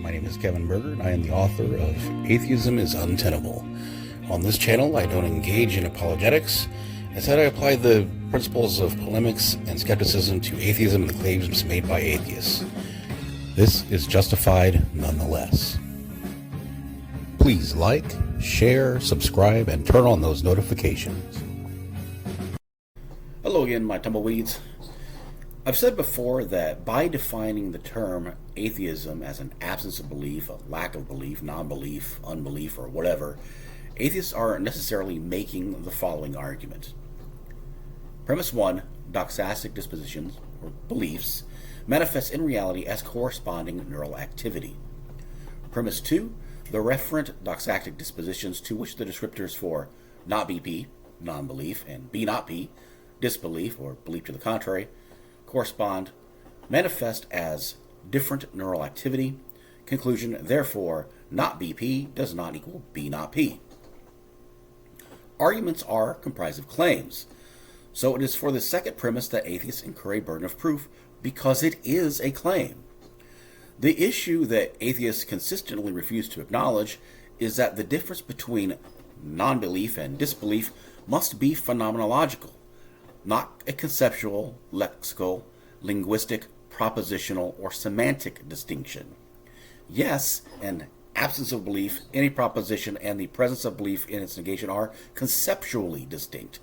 My name is Kevin Berger, and I am the author of Atheism is Untenable. On this channel, I don't engage in apologetics. Instead, I apply the principles of polemics and skepticism to atheism and the claims made by atheists. This is justified nonetheless. Please like, share, subscribe, and turn on those notifications. Hello again, my tumbleweeds. I've said before that by defining the term atheism as an absence of belief, a lack of belief, non-belief, unbelief, or whatever, atheists are necessarily making the following argument. Premise 1, doxastic dispositions, or beliefs, manifest in reality as corresponding neural activity. Premise 2, the referent doxastic dispositions to which the descriptors for not BP, non-belief, and be not P, disbelief, or belief to the contrary, correspond, manifest as different neural activity. Conclusion, therefore, not BP does not equal be not P. Arguments are comprised of claims. So it is for the second premise that atheists incur a burden of proof because it is a claim. The issue that atheists consistently refuse to acknowledge is that the difference between non-belief and disbelief must be phenomenological, not a conceptual, lexical, linguistic, propositional, or semantic distinction. Yes, an absence of belief in a proposition and the presence of belief in its negation are conceptually distinct.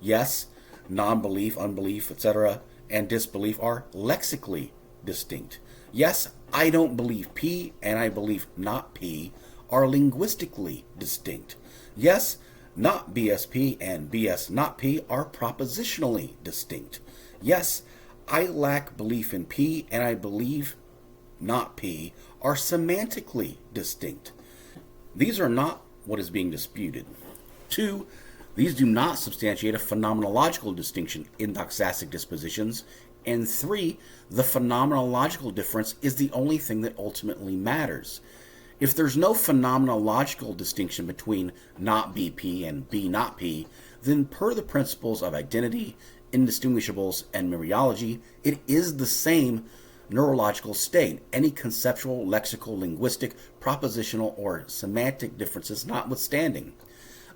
Yes, non-belief, unbelief, etc., and disbelief are lexically distinct. Yes, I don't believe P and I believe not P are linguistically distinct. Yes, not BSP and BS not P are propositionally distinct. Yes, I lack belief in P and I believe not P are semantically distinct. These are not what is being disputed. 2, these do not substantiate a phenomenological distinction in doxastic dispositions. And 3, the phenomenological difference is the only thing that ultimately matters. If there's no phenomenological distinction between not BP and be not P, then per the principles of identity, indistinguishables, and mereology, it is the same neurological state, any conceptual, lexical, linguistic, propositional, or semantic differences notwithstanding.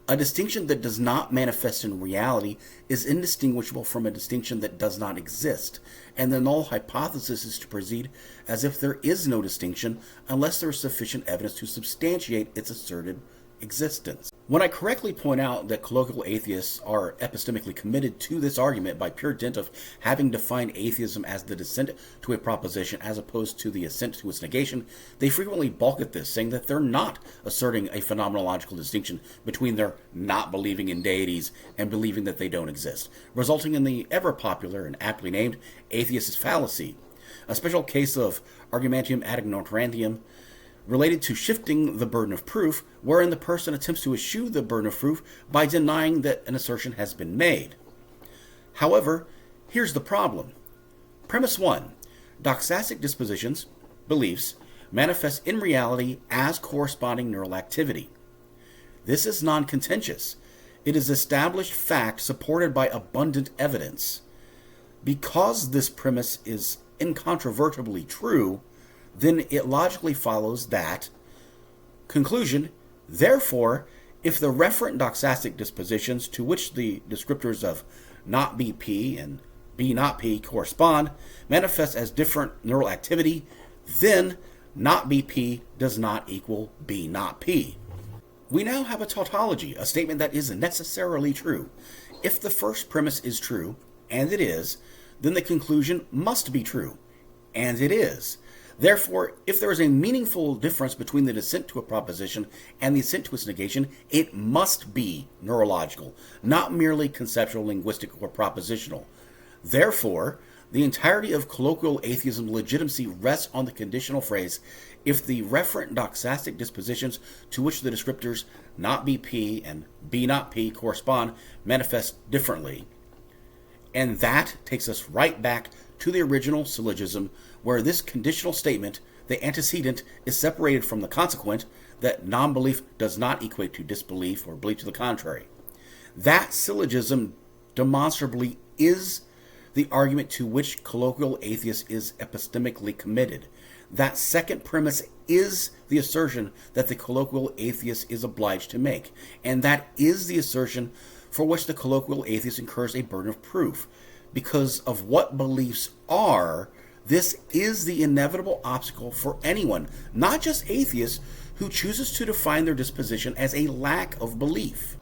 A distinction that does not manifest in reality is indistinguishable from a distinction that does not exist, and the null hypothesis is to proceed as if there is no distinction unless there is sufficient evidence to substantiate its asserted existence. When I correctly point out that colloquial atheists are epistemically committed to this argument by pure dint of having defined atheism as the dissent to a proposition as opposed to the assent to its negation, they frequently balk at this, saying that they're not asserting a phenomenological distinction between their not believing in deities and believing that they don't exist, resulting in the ever-popular and aptly named Atheists Fallacy, a special case of argumentum ad ignorantiam, related to shifting the burden of proof, wherein the person attempts to eschew the burden of proof by denying that an assertion has been made. However, here's the problem. Premise 1, doxastic dispositions, beliefs, manifest in reality as corresponding neural activity. This is non-contentious. It is established fact supported by abundant evidence. Because this premise is incontrovertibly true, then it logically follows that, conclusion, therefore, if the referent doxastic dispositions to which the descriptors of not BP and be not P correspond manifest as different neural activity, then not BP does not equal be not P. We now have a tautology, a statement that is necessarily true. If the first premise is true, and it is, then the conclusion must be true, and it is. Therefore, if there is a meaningful difference between the dissent to a proposition and the assent to its negation, it must be neurological, not merely conceptual, linguistic, or propositional. Therefore, the entirety of colloquial atheism legitimacy rests on the conditional phrase, if the referent doxastic dispositions to which the descriptors not be P and be not P correspond manifest differently. And that takes us right back to the original syllogism, where this conditional statement, the antecedent, is separated from the consequent, that non-belief does not equate to disbelief or belief to the contrary. That syllogism demonstrably is the argument to which colloquial atheist is epistemically committed. That second premise is the assertion that the colloquial atheist is obliged to make, and that is the assertion for which the colloquial atheist incurs a burden of proof. Because of what beliefs are, this is the inevitable obstacle for anyone, not just atheists, who chooses to define their disposition as a lack of belief.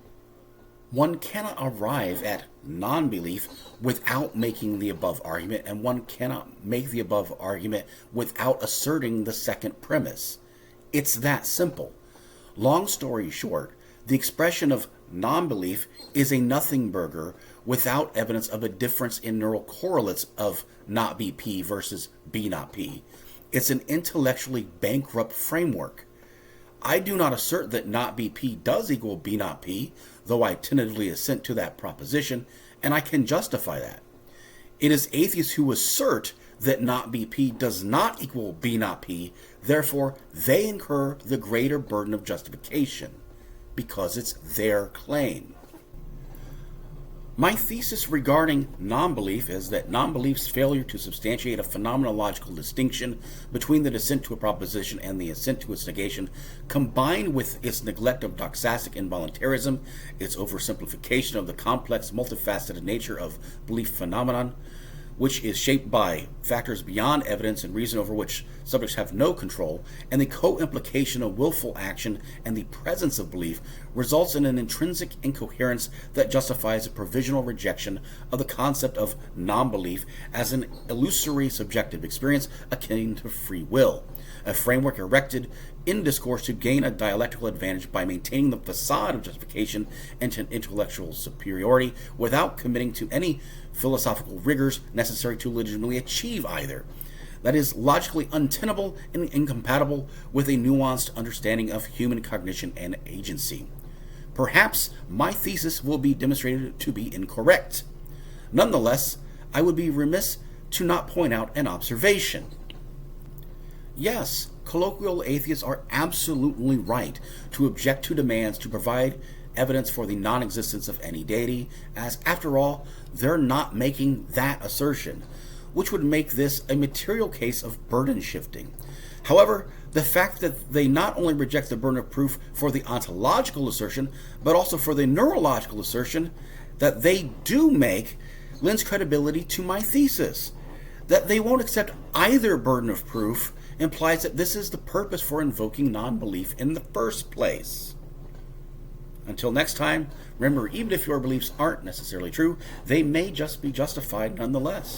One cannot arrive at non-belief without making the above argument, and one cannot make the above argument without asserting the second premise. It's that simple. Long story short, the expression of non-belief is a nothing burger without evidence of a difference in neural correlates of not be P versus be not P. It's an intellectually bankrupt framework. I do not assert that not be P does equal be not P, though I tentatively assent to that proposition, and I can justify that. It is atheists who assert that not be P does not equal be not P, therefore they incur the greater burden of justification, because it's their claim. My thesis regarding non-belief is that non-belief's failure to substantiate a phenomenological distinction between the dissent to a proposition and the assent to its negation, combined with its neglect of doxastic involuntarism, its oversimplification of the complex, multifaceted nature of belief phenomenon, which is shaped by factors beyond evidence and reason over which subjects have no control, and the co-implication of willful action and the presence of belief, results in an intrinsic incoherence that justifies a provisional rejection of the concept of non-belief as an illusory subjective experience akin to free will, a framework erected in discourse to gain a dialectical advantage by maintaining the facade of justification and intellectual superiority without committing to any philosophical rigors necessary to legitimately achieve either. That is logically untenable and incompatible with a nuanced understanding of human cognition and agency. Perhaps my thesis will be demonstrated to be incorrect. Nonetheless, I would be remiss to not point out an observation. Yes, colloquial atheists are absolutely right to object to demands to provide evidence for the non-existence of any deity, as after all, they're not making that assertion, which would make this a material case of burden shifting. However, the fact that they not only reject the burden of proof for the ontological assertion, but also for the neurological assertion that they do make, lends credibility to my thesis. That they won't accept either burden of proof implies that this is the purpose for invoking non-belief in the first place. Until next time, remember, even if your beliefs aren't necessarily true, they may just be justified nonetheless.